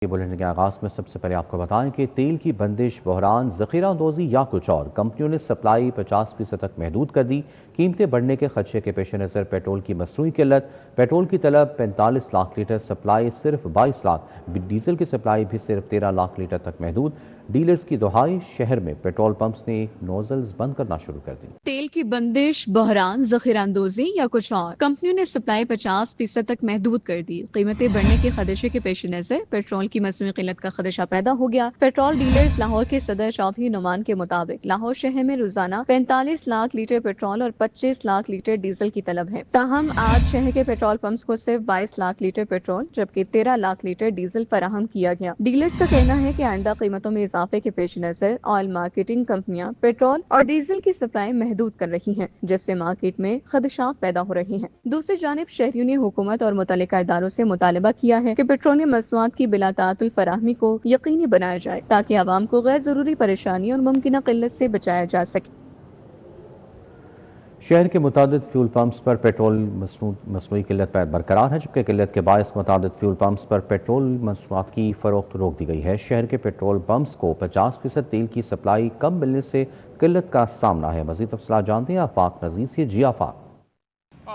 بلندی کے آغاز میں سب سے پہلے آپ کو بتائیں کہ تیل کی بندش، بحران، ذخیرہ اندوزی یا کچھ اور، کمپنیوں نے سپلائی 50% تک محدود کر دی۔ قیمتیں بڑھنے کے خدشے کے پیش نظر پیٹرول کی مصنوعی قلت، پیٹرول کی طلب 45 لاکھ لیٹر، سپلائی صرف 22 لاکھ، ڈیزل کی سپلائی بھی صرف 13 لاکھ لیٹر تک محدود۔ ڈیلرز کی دہائی، شہر میں پیٹرول پمپس نے نوزلز بند کرنا شروع کر دی۔ تیل کی بندش، بحران، ذخیرہ اندوزی یا کچھ اور، کمپنیوں نے سپلائی 50% تک محدود کر دی۔ قیمتیں بڑھنے کے خدشے کے پیش نظر پیٹرول کی مصنوعی قلت کا خدشہ پیدا ہو گیا۔ پیٹرول ڈیلرز لاہور کے صدر چودھری نعمان کے مطابق لاہور شہر میں روزانہ 45 لاکھ لیٹر پیٹرول اور 25 لاکھ لیٹر ڈیزل کی طلب ہے۔ تاہم آج شہر کے پیٹرول پمپس کو صرف 22 لاکھ لیٹر پیٹرول جبکہ 13 لاکھ لیٹر ڈیزل فراہم کیا گیا۔ ڈیلرز کا کہنا ہے کہ آئندہ قیمتوں میں اضافے کے پیش نظر آئل مارکیٹنگ کمپنیاں پیٹرول اور ڈیزل کی سپلائی محدود کر رہی ہیں، جس سے مارکیٹ میں خدشات پیدا ہو رہے ہیں۔ دوسری جانب شہریوں نے حکومت اور متعلقہ اداروں سے مطالبہ کیا ہے کہ پیٹرولیم مصنوعات کی بلا تعطل فراہمی کو یقینی بنایا جائے تاکہ عوام کو غیر ضروری پریشانی اور ممکنہ قلت سے بچایا جا سکے۔ شہر کے متعدد فیول پمپس پر پیٹرول مصنوعی قلت برقرار ہے، جبکہ قلت کے باعث متعدد فیول پمپس پر پیٹرول مصنوعات کی فروخت روک دی گئی ہے۔ شہر کے پیٹرول پمپس کو 50% تیل کی سپلائی کم ملنے سے قلت کا سامنا ہے۔ مزید تفصیلات جانتے ہیں آفاق نذیر سے۔ جی آفاق۔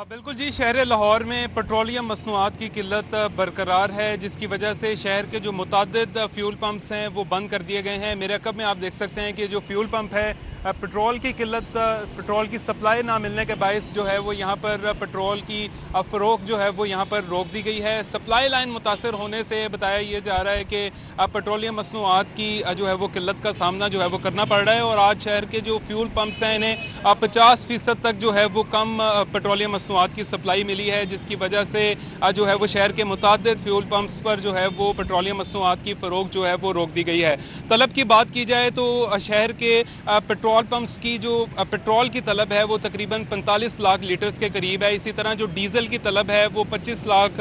بالکل جی، شہر لاہور میں پیٹرولیم مصنوعات کی قلت برقرار ہے، جس کی وجہ سے شہر کے جو متعدد فیول پمپس ہیں وہ بند کر دیے گئے ہیں۔ میرے عقب میں آپ دیکھ سکتے ہیں کہ جو فیول پمپ ہے، پیٹرول کی قلت، پیٹرول کی سپلائی نہ ملنے کے باعث جو ہے وہ یہاں پر پیٹرول کی فروخت جو ہے وہ یہاں پر روک دی گئی ہے۔ سپلائی لائن متاثر ہونے سے بتایا یہ جا رہا ہے کہ پیٹرولیم مصنوعات کی جو ہے وہ قلت کا سامنا جو ہے وہ کرنا پڑ رہا ہے، اور آج شہر کے جو فیول پمپس ہیں انہیں 50% تک جو ہے وہ کم پیٹرولیم مصنوعات کی سپلائی ملی ہے، جس کی وجہ سے جو ہے وہ شہر کے متعدد فیول پمپس پر جو ہے وہ پیٹرولیم مصنوعات کی فروخت جو ہے وہ روک دی گئی ہے۔ طلب کی بات کی جائے تو شہر کے پیٹرول پمپس کی جو پیٹرول کی طلب ہے وہ تقریباً 45 لاکھ لیٹرز کے قریب ہے۔ اسی طرح جو ڈیزل کی طلب ہے وہ 25 لاکھ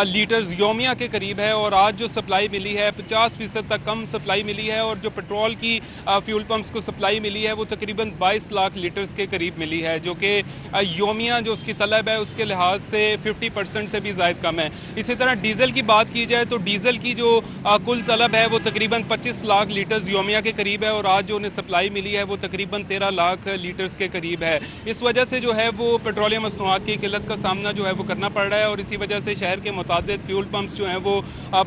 لیٹرز یومیہ کے قریب ہے، اور آج جو سپلائی ملی ہے 50% تک کم سپلائی ملی ہے، اور جو پیٹرول کی فیول پمپس کو سپلائی ملی ہے وہ تقریباً 22 لاکھ لیٹرز کے قریب ملی ہے، جو کہ یومیہ جو اس کی طلب ہے اس کے لحاظ سے 50% سے بھی زائد کم ہے۔ اسی طرح ڈیزل کی بات کی جائے تو ڈیزل کی جو کل طلب ہے وہ تقریباً 25 لاکھ لیٹرز یومیہ کے قریب ہے، اور آج جو انہیں سپلائی ملی ہے وہ تقریباً 13 لاکھ لیٹرز کے قریب ہے۔ اس وجہ سے جو ہے وہ پیٹرولیم مصنوعات کی قلت کا سامنا جو ہے وہ کرنا پڑ رہا ہے، اور اسی وجہ سے شہر کے متعدد فیول پمپس جو ہیں وہ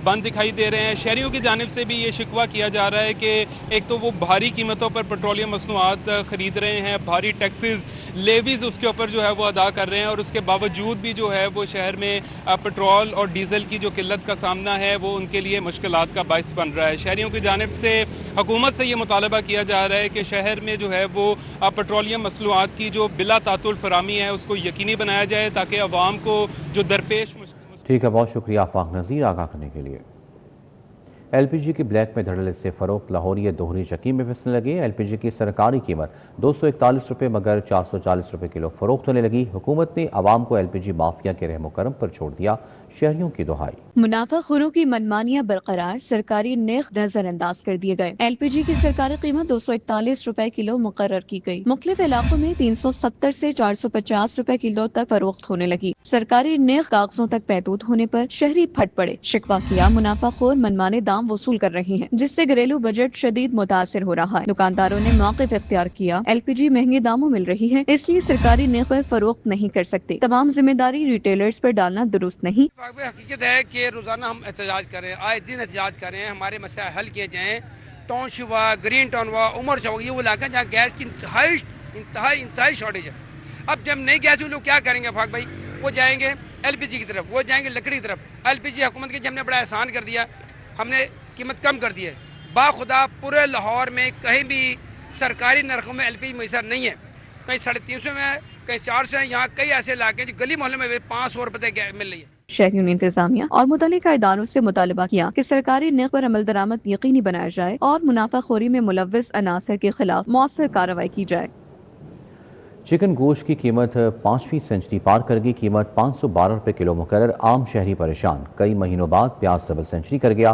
بند دکھائی دے رہے ہیں۔ شہریوں کی جانب سے بھی یہ شکوہ کیا جا رہا ہے کہ ایک تو وہ بھاری قیمتوں پر پیٹرولیم مصنوعات خرید رہے ہیں، بھاری ٹیکسز، لیویز اس کے اوپر جو ہے وہ ادا کر رہے ہیں، اور اس کے باوجود بھی جو ہے وہ شہر میں پیٹرول اور ڈیزل کی جو قلت کا سامنا ہے وہ ان کے لیے مشکلات کا باعث بن رہا ہے۔ شہریوں کی جانب سے حکومت سے یہ مطالبہ کیا جا رہا ہے کہ شہر میں جو ہے وہ پیٹرولیم مصنوعات کی جو بلا تعطل فراہمی ہے اس کو یقینی بنایا جائے تاکہ عوام کو جو درپیش ٹھیک ہے، بہت شکریہ آفاق نذیر آگاہ کرنے کے لیے۔ ایل پی جی کی بلیک میں دھڑلے سے فروخت، لاہوری دوہری چکی میں پھنسنے لگے۔ ایل پی جی کی سرکاری قیمت 241 روپے مگر 440 روپے کلو فروخت ہونے لگی۔ حکومت نے عوام کو ایل پی جی مافیا کے رحم و کرم پر چھوڑ دیا، شہریوں کی دہائی۔ منافع خوروں کی منمانیاں برقرار، سرکاری نرخ نظر انداز کر دیے گئے۔ ایل پی جی کی سرکاری قیمت 241 روپے کلو مقرر کی گئی۔ مختلف علاقوں میں 370 سے 450 روپے کلو تک فروخت ہونے لگی۔ سرکاری نرخ کاغذوں تک محدود ہونے پر شہری پھٹ پڑے، شکوہ کیا منافع خور منمانے دام وصول کر رہے ہیں، جس سے گھریلو بجٹ شدید متاثر ہو رہا ہے۔ دکانداروں نے موقف اختیار کیا، ایل پی جی مہنگے داموں مل رہی ہے، اس لیے سرکاری نرخ پر فروخت نہیں کر سکتے۔ تمام ذمہ داری ریٹیلرز پر ڈالنا درست نہیں۔ حقیقت ہے کہ روزانہ ہم احتجاج کریں، آئے دن احتجاج کریں، ہمارے مسائل حل کیے جائیں۔ ٹاؤن شپ ہوا، گرین ٹاؤن ہوا، عمر چوک، یہ وہ علاقہ جہاں گیس کی انتہائی شارٹیج ہے۔ اب جب نئی گیس لوگ کیا کریں گے فاق بھائی؟ وہ جائیں گے ایل پی جی کی طرف، وہ جائیں گے لکڑی کی طرف۔ ایل پی جی حکومت کے ہم نے بڑا احسان کر دیا، ہم نے قیمت کم کر دی ہے۔ باخدا پورے لاہور میں کہیں بھی سرکاری نرخوں میں ایل پی جی میسر نہیں ہے، کہیں 350 میں ہے، کہیں 400 ہے۔ یہاں کئی ایسے علاقے ہیں جو گلی محلے میں 500 روپے تک مل رہی ہے۔ شہریوں نے انتظامیہ اور متعلقہ اداروں سے مطالبہ کیا کہ سرکاری نرخ پر عمل درآمد یقینی بنایا جائے اور منافع خوری میں ملوث عناصر کے خلاف مؤثر کارروائی کی جائے۔ چکن گوشت کی قیمت 5ویں سینچری پار کر گئی، قیمت 512 روپے کلو مقرر۔ عام شہری پریشان، کئی مہینوں بعد پیاز ڈبل سینچری کر گیا۔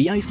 PIC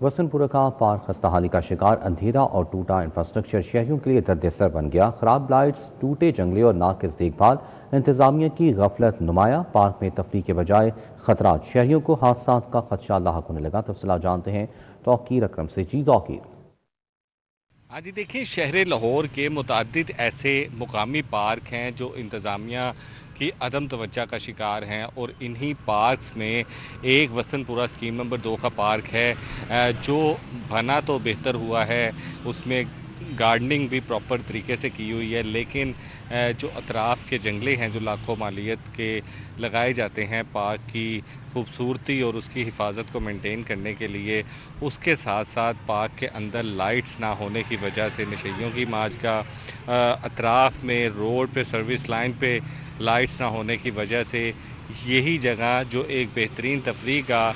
وسنپورہ کا پارک خستہ کا شکار، اندھیرا اور ٹوٹا انفراسٹرکچر شہریوں کے لیے درد سر بن گیا۔ خراب لائٹس، ٹوٹے جنگلے اور ناقص دیکھ بھال، انتظامیہ کی غفلت نمایاں۔ پارک میں تفریح کے بجائے خطرات، شہریوں کو حادثات کا خدشہ لاحق ہونے لگا۔ تفصیلات جانتے ہیں توقیر اکرم سے۔ جی توقیر۔ ہاں جی، دیکھیں شہر لاہور کے متعدد ایسے مقامی پارک ہیں جو انتظامیہ کی عدم توجہ کا شکار ہیں، اور انہی پارکس میں ایک وسنپورہ اسکیم نمبر 2 کا پارک ہے جو بنا تو بہتر ہوا ہے، اس میں گارڈننگ بھی پراپر طریقے سے کی ہوئی ہے، لیکن جو اطراف کے جنگلے ہیں جو لاکھوں مالیت کے لگائے جاتے ہیں پارک کی خوبصورتی اور اس کی حفاظت کو مینٹین کرنے کے لیے، اس کے ساتھ ساتھ پارک کے اندر لائٹس نہ ہونے کی وجہ سے نشیوں کی ماج کا، اطراف میں روڈ پہ سروس لائن پہ لائٹس نہ ہونے کی وجہ سے یہی جگہ جو ایک بہترین تفریح کا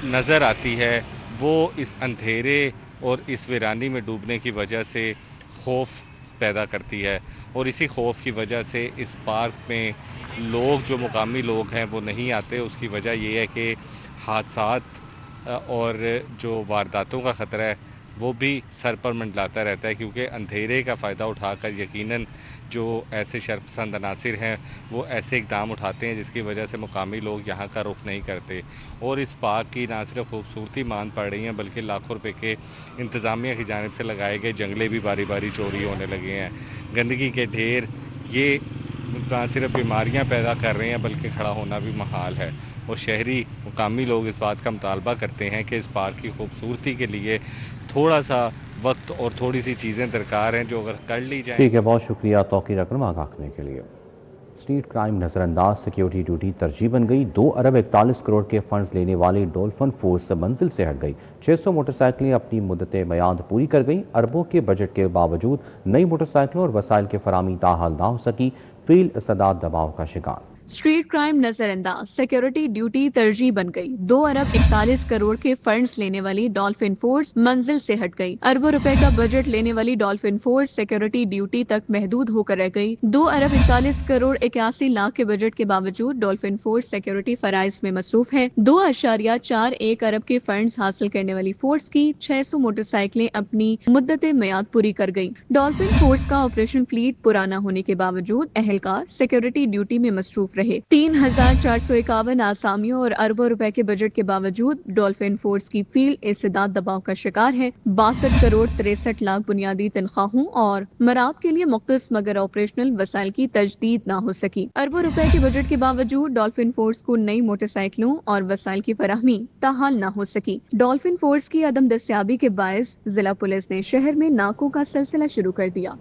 نظر آتی ہے وہ اس اندھیرے اور اس ویرانی میں ڈوبنے کی وجہ سے خوف پیدا کرتی ہے، اور اسی خوف کی وجہ سے اس پارک میں لوگ جو مقامی لوگ ہیں وہ نہیں آتے۔ اس کی وجہ یہ ہے کہ حادثات اور جو وارداتوں کا خطرہ ہے وہ بھی سر پر منڈلاتا رہتا ہے، کیونکہ اندھیرے کا فائدہ اٹھا کر یقیناً جو ایسے شرپسند عناصر ہیں وہ ایسے اقدام اٹھاتے ہیں جس کی وجہ سے مقامی لوگ یہاں کا رخ نہیں کرتے، اور اس پارک کی نہ صرف خوبصورتی مان پڑ رہی ہیں بلکہ لاکھوں روپے کے انتظامیہ کی جانب سے لگائے گئے جنگلے بھی باری باری چوری ہونے لگے ہیں۔ گندگی کے ڈھیر یہ نہ صرف بیماریاں پیدا کر رہے ہیں بلکہ کھڑا ہونا بھی محال ہے، اور شہری مقامی لوگ اس بات کا مطالبہ کرتے ہیں کہ اس پارک کی خوبصورتی کے لیے تھوڑا سا وقت اور تھوڑی سی چیزیں درکار ہیں جو اگر کر لی جائیں۔ ٹھیک ہے، بہت شکریہ توقیر اکرم آگاہ کرنے کے لیے۔ اسٹریٹ کرائم نظر انداز، سیکیورٹی ڈیوٹی ترجیح بن گئی۔ 2 ارب 41 کروڑ کے فنڈز لینے والی ڈولفن فورس منزل سے ہٹ گئی۔ 600 موٹر سائیکلیں اپنی مدت میعاد پوری کر گئیں۔ اربوں کے بجٹ کے باوجود نئی موٹر سائیکلوں اور وسائل کی فراہمی تاحال نہ ہو سکی، فیلڈ اسداد دباؤ کا شکار۔ اسٹریٹ کرائم نظر انداز، سیکیورٹی ڈیوٹی ترجیح بن گئی۔ 2 ارب 41 کروڑ کے فنڈز لینے والی ڈولفن فورس منزل سے ہٹ گئی۔ اربوں روپے کا بجٹ لینے والی ڈولفن فورس سیکیورٹی ڈیوٹی تک محدود ہو کر رہ گئی۔ 2 ارب 41 کروڑ 81 لاکھ کے بجٹ کے باوجود ڈولفن فورس سیکیورٹی فرائض میں مصروف ہے۔ 2.41 ارب کے فنڈز حاصل کرنے والی فورس کی 600 موٹر سائیکلیں اپنی مدت میعاد پوری کر گئیں۔ ڈولفن فورس کا آپریشن فلیٹ پرانا ہونے کے باوجود اہلکار سیکیورٹی ڈیوٹی میں مصروف رہے۔ 3451 آسامیوں اور اربوں روپے کے بجٹ کے باوجود ڈولفن فورس کی فیلڈ استعداد دباؤ کا شکار ہے۔ 62 کروڑ 63 لاکھ بنیادی تنخواہوں اور مراد کے لیے مختص مگر آپریشنل وسائل کی تجدید نہ ہو سکی۔ اربوں روپے کے بجٹ کے باوجود ڈولفن فورس کو نئی موٹر سائیکلوں اور وسائل کی فراہمی تاحال نہ ہو سکی۔ ڈولفن فورس کی عدم دستیابی کے باعث ضلع پولیس نے شہر میں ناکوں کا سلسلہ شروع کر دیا۔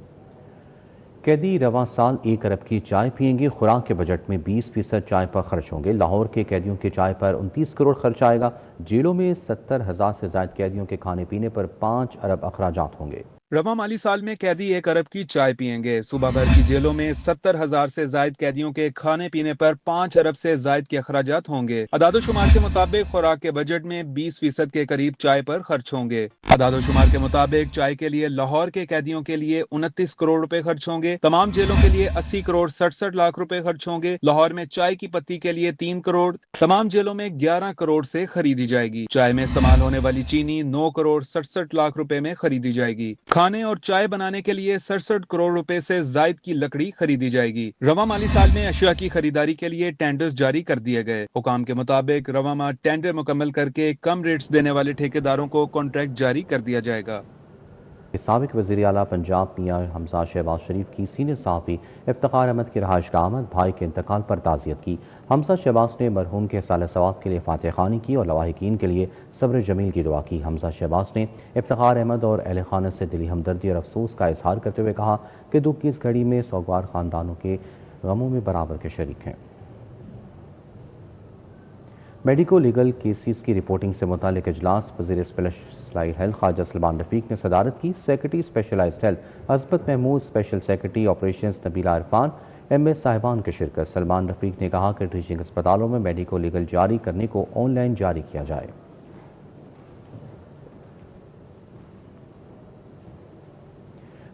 قیدی رواں سال 1 ارب کی چائے پیئیں گے۔ خوراک کے بجٹ میں 20% چائے پر خرچ ہوں گے۔ لاہور کے قیدیوں کے چائے پر 29 کروڑ خرچ آئے گا۔ جیلوں میں 70,000 سے زائد قیدیوں کے کھانے پینے پر 5 ارب اخراجات ہوں گے۔ رواں مالی سال میں قیدی 1 ارب کی چائے پیئیں گے۔ صوبہ بھر کی جیلوں میں 70,000 سے زائد قیدیوں کے کھانے پینے پر 5 ارب سے زائد کے اخراجات ہوں گے۔ اعداد و شمار کے مطابق خوراک کے بجٹ میں 20% کے قریب چائے پر خرچ ہوں گے۔ اعداد و شمار کے مطابق چائے کے لیے لاہور کے قیدیوں کے لیے 29 کروڑ روپے خرچ ہوں گے۔ تمام جیلوں کے لیے 80 کروڑ 67 لاکھ روپے خرچ ہوں گے۔ لاہور میں چائے کی پتی کے لیے 3 کروڑ، تمام جیلوں میں 11 کروڑ سے خریدی جائے گی۔ چائے میں استعمال ہونے والی چینی 9 کروڑ 67 لاکھ روپے میں خریدی جائے گی۔ کھانے اور چائے بنانے کے لیے 67 کروڑ روپے سے زائد کی لکڑی خریدی جائے گی۔ رواں مالی سال میں اشیاء کی خریداری کے لیے ٹینڈرز جاری کر دیے گئے۔ حکام کے مطابق رواں ماہ ٹینڈر مکمل کر کے کم ریٹس دینے والے ٹھیکیداروں کو کانٹریکٹ جاری کر دیا جائے گا۔ سابق وزیر اعلیٰ پنجاب میاں حمزہ شہباز شریف کی سینئر صحافی افتخار احمد کی رہائش گاہ آمد، بھائی کے انتقال پر تعزیت کی۔ حمزہ شہباز نے مرحوم کے سال ثواب کے لیے فاتح خوانی کی اور لواحقین کے لیے صبر جمیل کی دعا کی۔ حمزہ شہباز نے افتخار احمد اور اہل خانہ سے دلی ہمدردی اور افسوس کا اظہار کرتے ہوئے کہا کہ دکھ کی اس گھڑی میں سوگوار خاندانوں کے غموں میں برابر کے شریک ہیں۔ میڈیکو لیگل کیسز کی رپورٹنگ سے متعلق اجلاس وزیر اسپیشلائزڈ ہیلتھ خواجہ سلمان رفیق نے صدارت کی۔ Secretary specialised health Ismat Mahmood, special secretary operations Nabila Irfan, M S صاحبان کی شرکت۔ سلمان رفیق نے کہا کہ ٹیچنگ اسپتالوں میں میڈیکو لیگل جاری کرنے کو آن لائن جاری کیا جائے۔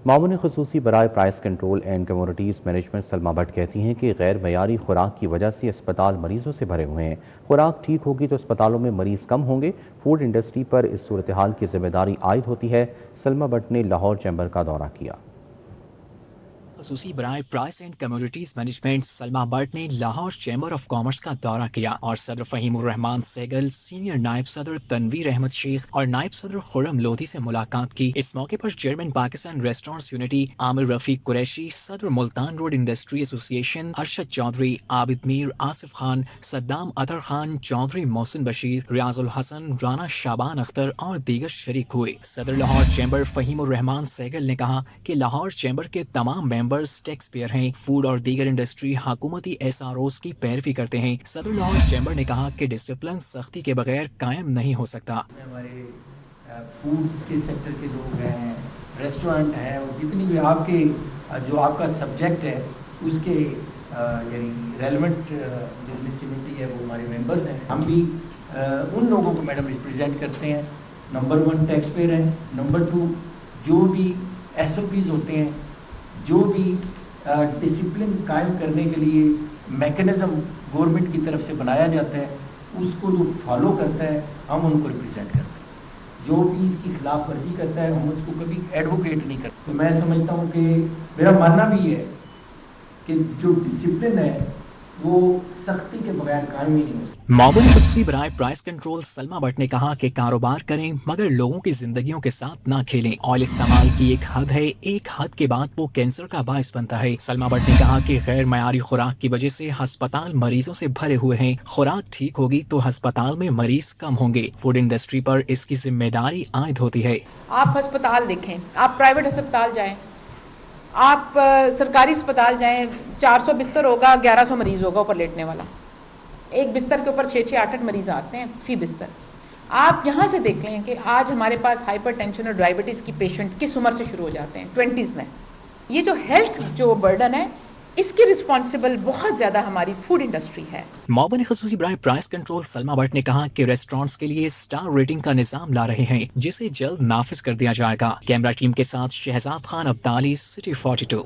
معاون خصوصی برائے price control and communities management Salma but کہتی ہیں کہ غیر معیاری خوراک کی وجہ سے اسپتال مریضوں سے بھرے ہوئے ہیں. خوراک ٹھیک ہوگی تو اسپتالوں میں مریض کم ہوں گے. فوڈ انڈسٹری پر اس صورتحال کی ذمہ داری عائد ہوتی ہے. سلما بٹ نے لاہور چیمبر کا دورہ کیا. خصوصی برائے price and communities management Salma but نے لاہور چیمبر آف کامرس کا دورہ کیا اور صدر فہیم الرحمان سہگل، سینئر نائب صدر تنویر احمد شیخ اور نائب صدر خرم لودھی سے ملاقات کی. اس موقع پر چیئرمین پاکستان ریسٹورینٹس یونٹی عامر رفیق قریشی، صدر ملتان روڈ انڈسٹری ایسوسی ایشن ارشد چودھری، عابد میر، آصف خان، صدام اطہر خان، چودھری محسن بشیر، ریاض الحسن، رانا شابان اختر اور دیگر شریک ہوئے. صدر لاہور چیمبر فہیم الرحمان سہگل نے کہا کہ لاہور چیمبر کے تمام ٹیکس پیئر ہیں. فوڈ اور دیگر انڈسٹری حکومتی SROs کی پیروی کرتے ہیں. صدر لاہور چیمبر نے کہا کہ ڈسپلن سختی کے بغیر قائم نہیں ہو سکتا. ہمارے فوڈ کے سیکٹر کے لوگ ہیں، ریسٹورنٹ ہیں، اور جتنی بھی آپ کے جو آپ کا سبجیکٹ ہے اس کے یعنی ریلیونٹ بزنس کمیونٹی ہے وہ ہمارے ممبرز ہیں. ہم بھی ان لوگوں کو میڈم ریپرزینٹ کرتے ہیں. نمبر 1 ٹیکس پیئر ہیں. نمبر 2 جو بھی SOPs ہوتے ہیں، جو بھی ڈسپلن قائم کرنے کے لیے میکنزم گورنمنٹ کی طرف سے بنایا جاتا ہے اس کو جو فالو کرتا ہے ہم ان کو ریپرزینٹ کرتے ہیں. جو بھی اس کی خلاف ورزی کرتا ہے ہم اس کو کبھی ایڈوکیٹ نہیں کرتے. تو میں سمجھتا ہوں کہ میرا ماننا بھی ہے کہ جو ڈسپلن ہے وہ سختی کے بغیر قائم ہی نہیں ہوتا. معاون خصوصی برائے پرائس کنٹرول سلما بٹ نے کہا کہ کاروبار کریں مگر لوگوں کی زندگیوں کے ساتھ نہ کھیلیں. آئل استعمال کی ایک حد ہے، ایک حد کے بعد وہ کینسر کا باعث بنتا ہے. سلما بٹ نے کہا کہ غیر معیاری خوراک کی وجہ سے ہسپتال مریضوں سے بھرے ہوئے ہیں. خوراک ٹھیک ہوگی تو ہسپتال میں مریض کم ہوں گے. فوڈ انڈسٹری پر اس کی ذمہ داری عائد ہوتی ہے. آپ ہسپتال دیکھیں، آپ پرائیویٹ ہسپتال جائیں، آپ سرکاری اسپتال جائیں، 400 بستر ہوگا، 1100 مریض ہوگا اوپر لیٹنے والا. ایک بستر کے اوپر 6-6 8 مریض آتے ہیں فی بستر. آپ یہاں سے دیکھ لیں کہ آج ہمارے پاس ہائپر ٹینشن اور ڈائبٹیز کی پیشنٹ کس عمر سے شروع ہو جاتے ہیں؟ 20s میں. یہ جو ہیلتھ جو برڈن ہے اس کی رسپانسبل بہت زیادہ ہماری فوڈ انڈسٹری ہے. معاون خصوصی برائے پرائس کنٹرول سلما بٹ نے کہا کہ ریسٹورینٹس کے لیے اسٹار ریٹنگ کا نظام لا رہے ہیں جسے جلد نافذ کر دیا جائے گا. کیمرہ ٹیم کے ساتھ Shahzad Khan Abdali, city 42.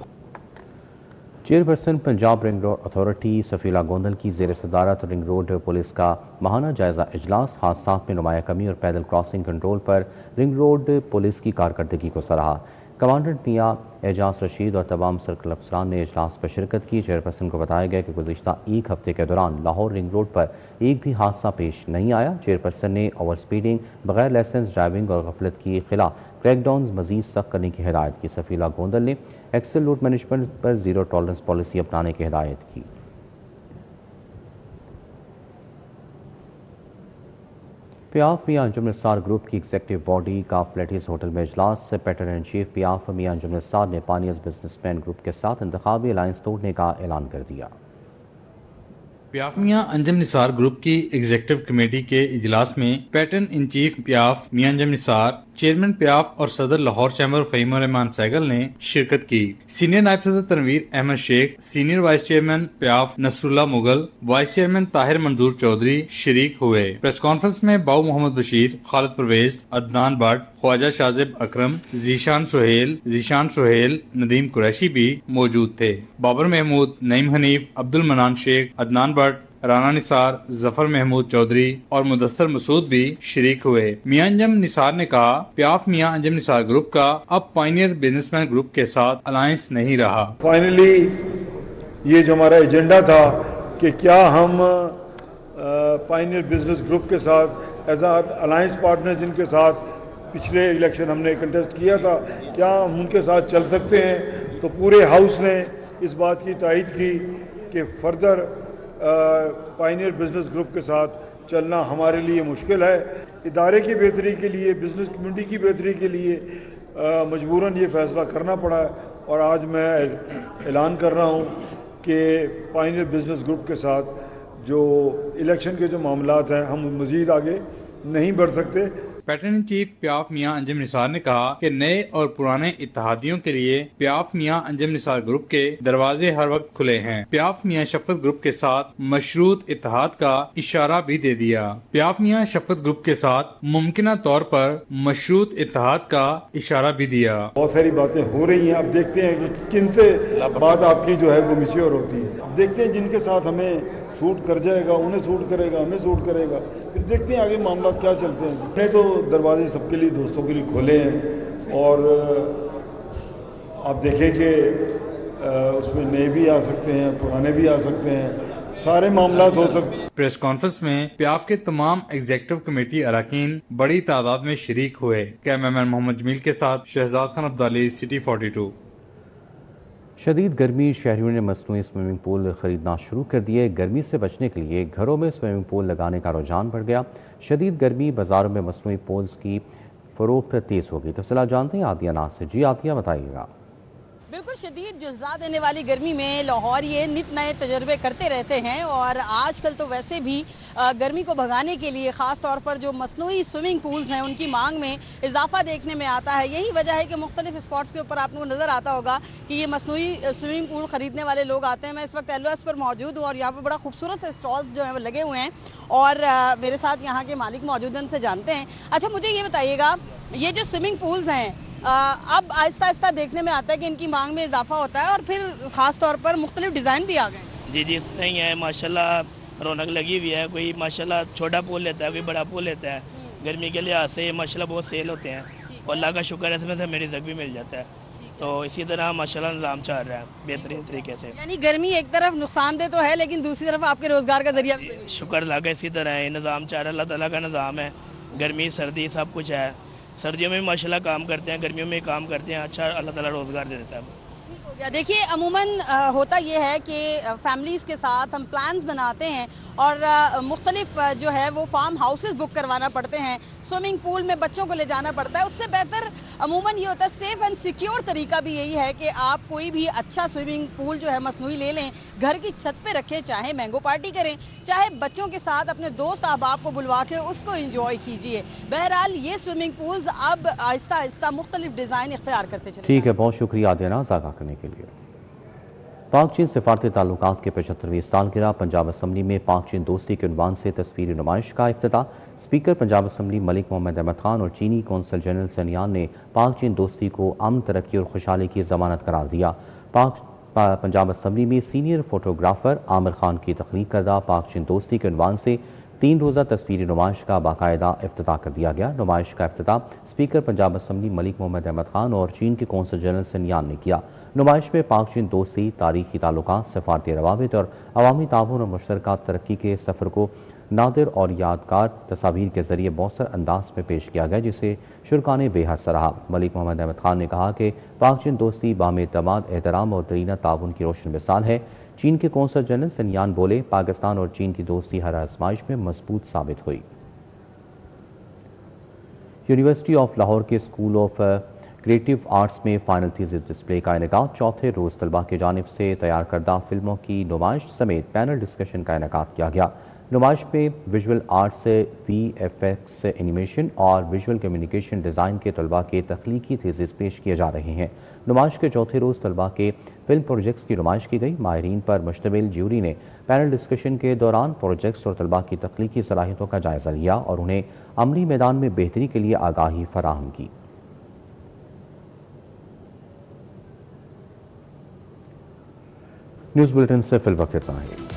Chairperson Punjab ring road authority سفیلا Gondal کی زیر صدارت رنگ روڈ پولیس کا ماہانہ جائزہ اجلاس. حادثات میں نمایاں کمی اور پیدل کراسنگ کنٹرول پر رنگ روڈ پولیس کی کارکردگی کو سراہا. کمانڈنٹ میاں اعجاز رشید اور تمام سرکل افسران نے اجلاس میں شرکت کی. چیئرپرسن کو بتایا گیا کہ گزشتہ ایک ہفتے کے دوران لاہور رنگ روڈ پر ایک بھی حادثہ پیش نہیں آیا. چیئرپرسن نے اوور سپیڈنگ، بغیر لائسنس ڈرائیونگ اور غفلت کی خلاف کریک ڈاؤنز مزید سخت کرنے کی ہدایت کی. سفیلا گوندل نے ایکسل لوڈ مینجمنٹ پر زیرو ٹالرنس پالیسی اپنانے کی ہدایت کی. پیاف میاں انجم نثار گروپ کی ایگزیکٹو باڈی کا فلیٹیز ہوٹل میں اجلاس. پیٹرن ان چیف پیاف میاں انجم نثار نے پانیز بزنس مین گروپ کے ساتھ انتخابی الائنس توڑنے کا اعلان کر دیا. پیاف میاں انجم نثار گروپ کی ایگزیکٹو کمیٹی کے اجلاس میں پیٹرن ان چیف پیاف میاں انجم نثار، چیئرمین پیاف اور صدر لاہور چیمبر فہیم الرحمان سہگل نے شرکت کی. سینئر نائب صدر تنویر احمد شیخ، سینئر وائس چیئرمین پیاف نصر اللہ مغل، وائس چیئرمین طاہر منظور چودھری شریک ہوئے. پریس کانفرنس میں باؤ محمد بشیر، خالد پرویز، عدنان بٹ، خواجہ شازب اکرم، ذیشان سہیل، ندیم قریشی بھی موجود تھے. بابر محمود، نعیم حنیف، عبد المنان شیخ، عدنان بٹ، رانا نثار، ظفر محمود چودھری اور مدثر مسعود بھی شریک ہوئے. میاں انجم نثار نے کہا پیاف میاں انجم نثار گروپ کا اب پائنیئر بزنس مین گروپ کے ساتھ الائنس نہیں رہا. فائنلی یہ جو ہمارا ایجنڈا تھا کہ کیا ہم پائنیئر بزنس گروپ کے ساتھ ایز اے الائنس پارٹنر جن کے ساتھ پچھلے الیکشن ہم نے کنٹیسٹ کیا تھا، کیا ہم ان کے ساتھ چل سکتے ہیں، تو پورے ہاؤس نے اس بات کی تائید کی کہ فردر پائنیئر بزنس گروپ کے ساتھ چلنا ہمارے لیے مشکل ہے. ادارے کی بہتری کے لیے، بزنس کمیونٹی کی بہتری کے لیے مجبوراً یہ فیصلہ کرنا پڑا ہے. اور آج میں اعلان کر رہا ہوں کہ پائنیئر بزنس گروپ کے ساتھ جو الیکشن کے جو معاملات ہیں ہم مزید آگے نہیں بڑھ سکتے. پیٹرن چیف پیاف میاں انجم نثار نے کہا کہ نئے اور پرانے اتحادیوں کے لیے پیاف میاں انجم نثار گروپ کے دروازے ہر وقت کھلے ہیں۔ پیاف میاں شفقت گروپ کے ساتھ مشروط اتحاد کا اشارہ بھی دے دیا۔ پیاف میاں شفقت گروپ کے ساتھ ممکنہ طور پر مشروط اتحاد کا اشارہ بھی دیا۔ بہت ساری باتیں ہو رہی ہیں، اب دیکھتے ہیں کہ کن سے بات آپ کی جو ہے وہ میچور ہوتی ہے۔ اب دیکھتے ہیں جن کے ساتھ ہمیں سوٹ کر جائے گا انہیں سوٹ کرے گا، ہمیں سوٹ کرے گا، پھر دیکھتے ہیں آگے معاملات کیا چلتے ہیں۔ میں تو دروازے سب کے لیے، دوستوں کے لیے کھولے ہیں، اور آپ دیکھیں کہ اس میں نئے بھی آ سکتے ہیں، پرانے بھی آ سکتے ہیں، سارے معاملات ہو سکتے ہیں۔ پریس کانفرنس میں پیاف کے تمام ایگزیکٹو کمیٹی اراکین بڑی تعداد میں شریک ہوئے۔ کیمرامین محمد جمیل کے ساتھ شہزاد خان عبدالی، سٹی 42۔ شدید گرمی، شہریوں نے مصنوعی سوئمنگ پول خریدنا شروع کر دیے۔ گرمی سے بچنے کے لیے گھروں میں سوئمنگ پول لگانے کا رجحان بڑھ گیا۔ شدید گرمی، بازاروں میں مصنوعی پولز کی فروخت تیز ہو گئی۔ تفصیلات جانتے ہیں عاطیہ ناز سے۔ جی عاطیہ، بتائیے گا۔ بالکل شدید جزا دینے والی گرمی میں لاہور یہ نت نئے تجربے کرتے رہتے ہیں، اور آج کل تو ویسے بھی گرمی کو بھگانے کے لیے خاص طور پر جو مصنوعی سوئمنگ پولز ہیں ان کی مانگ میں اضافہ دیکھنے میں آتا ہے۔ یہی وجہ ہے کہ مختلف اسپاٹس کے اوپر آپ کو نظر آتا ہوگا کہ یہ مصنوعی سوئمنگ پول خریدنے والے لوگ آتے ہیں۔ میں اس وقت ایل او ایس پر موجود ہوں اور یہاں پہ بڑا خوبصورت سے اسٹالز جو ہیں وہ لگے ہوئے ہیں، اور میرے ساتھ یہاں کے مالک موجود ہیں، ان سے جانتے ہیں۔ اچھا، مجھے یہ بتائیے گا، یہ جو سوئمنگ پولز ہیں اب آہستہ آہستہ دیکھنے میں آتا ہے کہ ان کی مانگ میں اضافہ ہوتا ہے، اور پھر خاص طور پر مختلف ڈیزائن بھی آ گئے۔ جی نہیں ہے، ماشاءاللہ رونق لگی ہوئی ہے۔ کوئی ماشاءاللہ چھوٹا پول لیتا ہے، کوئی بڑا پول لیتا ہے۔ گرمی کے لحاظ سے ماشاءاللہ بہت سیل ہوتے ہیں، اور اللہ کا شکر ہے اس میں سے ہمیں رزق بھی مل جاتا ہے، تو اسی طرح ماشاءاللہ نظام چل رہا ہے بہترین طریقے سے۔ یعنی گرمی ایک طرف نقصان دہ تو ہے، لیکن دوسری طرف آپ کے روزگار کا ذریعہ بھی۔ شکر اللہ کا اسی طرح ہے، نظام چل رہا ہے، اللہ تعالیٰ کا نظام ہے۔ گرمی سردی سب کچھ ہے، سردیوں میں ماشاءاللہ کام کرتے ہیں، گرمیوں میں کام کرتے ہیں، اچھا اللہ تعالیٰ روزگار دے دیتا ہے۔ دیکھیے عموماً ہوتا یہ ہے کہ فیملیز کے ساتھ ہم پلانز بناتے ہیں، اور مختلف جو ہے وہ فارم ہاؤسز بک کروانا پڑتے ہیں، سوئمنگ پول میں بچوں کو لے جانا پڑتا ہے۔ اس سے بہتر عموماً یہ ہوتا ہے، سیف اینڈ سیکیور طریقہ بھی یہی ہے کہ آپ کوئی بھی اچھا سوئمنگ پول جو ہے مصنوعی لے لیں، گھر کی چھت پہ رکھیں، چاہے مینگو پارٹی کریں، چاہے بچوں کے ساتھ اپنے دوست احباب کو بلوا کے اس کو انجوائے کیجئے۔ بہرحال یہ سوئمنگ پولز اب آہستہ آہستہ مختلف ڈیزائن اختیار کرتے چلے۔ ٹھیک ہے، بہت شکریہ عاطیہ ناز آگاہ کرنے کے لیے۔ پاک چین سفارتی تعلقات کے 75ویں سالگرہ، پنجاب اسمبلی میں پاک چین دوستی کے عنوان سے تصویری نمائش کا افتتاح۔ اسپیکر پنجاب اسمبلی ملک محمد احمد خان اور چینی کونسل جنرل سنیان نے پاک چین دوستی کو امن، ترقی اور خوشحالی کی ضمانت قرار دیا۔ پنجاب اسمبلی میں سینئر فوٹوگرافر عامر خان کی تخلیق کردہ پاک چین دوستی کے عنوان سے 3 روزہ تصویری نمائش کا باقاعدہ افتتاح کر دیا گیا۔ نمائش کا افتتاح اسپیکر پنجاب اسمبلی ملک محمد احمد خان اور چین کے کونسل جنرل سنیان نے کیا۔ نمائش میں پاک چین دوستی، تاریخی تعلقات، سفارتی روابط اور عوامی تعاون اور مشترکہ ترقی کے سفر کو نادر اور یادگار تصاویر کے ذریعے مؤثر انداز میں پیش کیا گیا، جسے شرکا نے بے حد سراہا۔ ملک محمد احمد خان نے کہا کہ پاک چین دوستی باہمی اعتماد، احترام اور دیرینہ تعاون کی روشن مثال ہے۔ چین کے کونسل جنرل سنیان بولے، پاکستان اور چین کی دوستی ہر آزمائش میں مضبوط ثابت ہوئی۔ یونیورسٹی آف لاہور کے اسکول آف کریٹو آرٹس میں فائنل تھیسس ڈسپلے کا انعقاد۔ چوتھے روز طلباء کی جانب سے تیار کردہ فلموں کی نمائش سمیت پینل ڈسکشن کا انعقاد کیا گیا۔ نمائش میں ویژول آرٹس، وی ایف ایکس، اینیمیشن اور ویژول کمیونیکیشن ڈیزائن کے طلباء کے تخلیقی تھیسس پیش کیے جا رہے ہیں۔ نمائش کے چوتھے روز طلباء کے فلم پروجیکٹس کی نمائش کی گئی۔ ماہرین پر مشتمل جیوری نے پینل ڈسکشن کے دوران پروجیکٹس اور طلباء کی تخلیقی صلاحیتوں کا جائزہ لیا اور انہیں عملی میدان میں بہتری کے لیے آگاہی فراہم کی۔ نیوز بلیٹن سے فی الوقت اتنا ہے۔